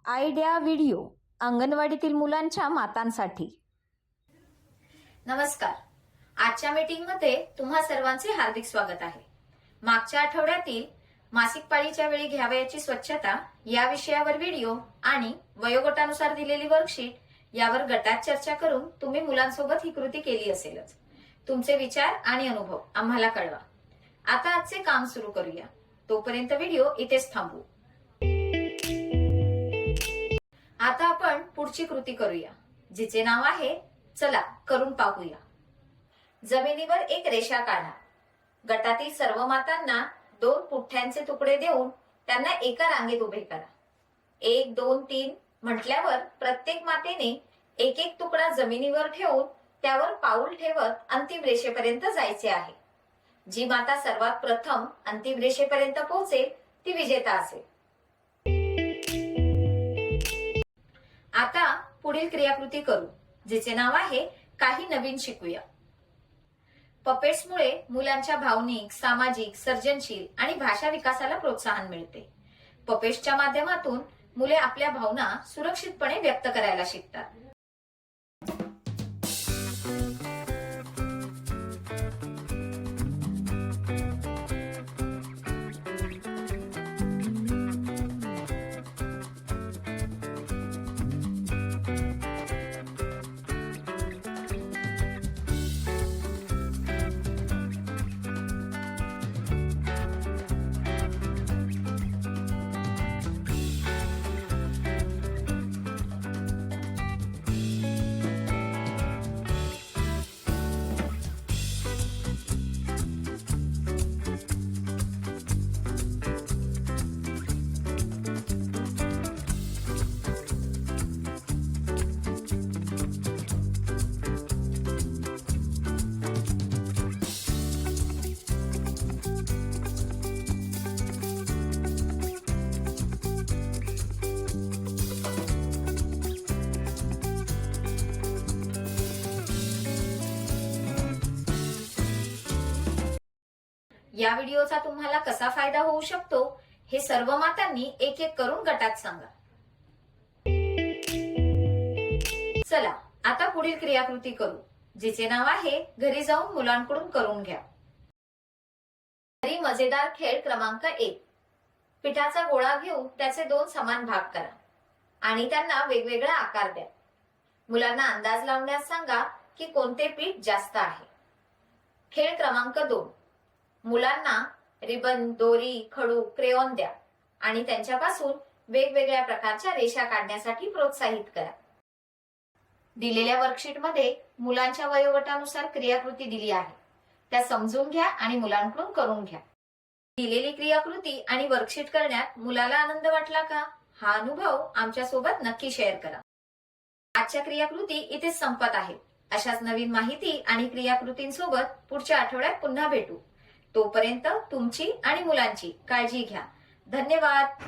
Idea video अंगणवाडीतील मुलांच्या मातांसाठी. नमस्कार. आजच्या मीटिंगमध्ये तुम्हा सर्वांचे हार्दिक स्वागत आहे. मागच्या आठवड्यातील मासिक पाळीच्या वेळी घ्यावयाची स्वच्छता या विषयावर व्हिडिओ आणि वयोगटानुसार दिलेली वर्कशीट यावर गटात चर्चा करून तुम्ही मुलांसोबत ही कृती केली असेलच. तुमचे विचार आणि अनुभव आम्हाला कळवा. आता आजचे काम सुरू करूया. तोपर्यंत व्हिडिओ इथेच थांबवू. आता आपण पुढची कृती करूया, जिचे नाव आहे चला करून पाहूया. जमिनीवर एक रेषा काढा. गटातील सर्व मातांना 2 पुठ्ठ्यांचे तुकडे देऊन त्यांना एका रांगेत उभे करा. 1, 2, 3 म्हटल्यावर प्रत्येक मातेने एक एक तुकडा जमिनीवर ठेवून त्यावर पाऊल ठेवत अंतिम रेषेपर्यंत जायचे आहे. जी माता सर्वात प्रथम अंतिम रेषेपर्यंत पोहोचेल ती विजेता असेल. आता पुढील क्रियाकृती करू, जिचे नाव आहे काही नवीन शिकूया. पपेट्समुळे मुलांच्या भावनिक, सामाजिक, सर्जनशील आणि भाषा विकासाला प्रोत्साहन मिळते. पपेट्सच्या माध्यमातून मुले आपल्या भावना सुरक्षितपणे व्यक्त करायला शिकतात. या व्हिडिओचा तुम्हाला कसा फायदा होऊ शकतो हे सर्व मातांनी एक एक करून गटात सांगा. चला आता पुढील क्रियाकृती करू, जिचे नाव आहे घरी जाऊन मुलांकडून करून घ्या. घरी मजेदार खेळ क्रमांक 1. पिठाचा गोळा घेऊन त्याचे 2 समान भाग करा आणि त्यांना वेगवेगळा आकार द्या. मुलांना अंदाज लावण्यास सांगा की कोणते पीठ जास्त आहे. खेळ क्रमांक 2. मुलांना रिबन, दोरी, खडू, क्रेयॉन द्या आणि त्यांच्यापासून वेगवेगळ्या प्रकारच्या रेषा काढण्यासाठी प्रोत्साहित करा. दिलेल्या वर्कशीटमध्ये मुलांच्या वयोगटानुसार क्रियाकृती दिली आहे. त्या समजून घ्या आणि मुलांकडून करून घ्या. दिलेली क्रियाकृती आणि वर्कशीट करण्यात मुलाला आनंद वाटला का? हा अनुभव आमच्या सोबत नक्की शेअर करा. आजच्या क्रियाकृती इथेच संपत आहेत. अशाच नवीन माहिती आणि क्रियाकृतींसोबत पुढच्या आठवड्यात पुन्हा भेटू. तोपर्यंत तुमची आणि मुलांची काळजी घ्या. धन्यवाद.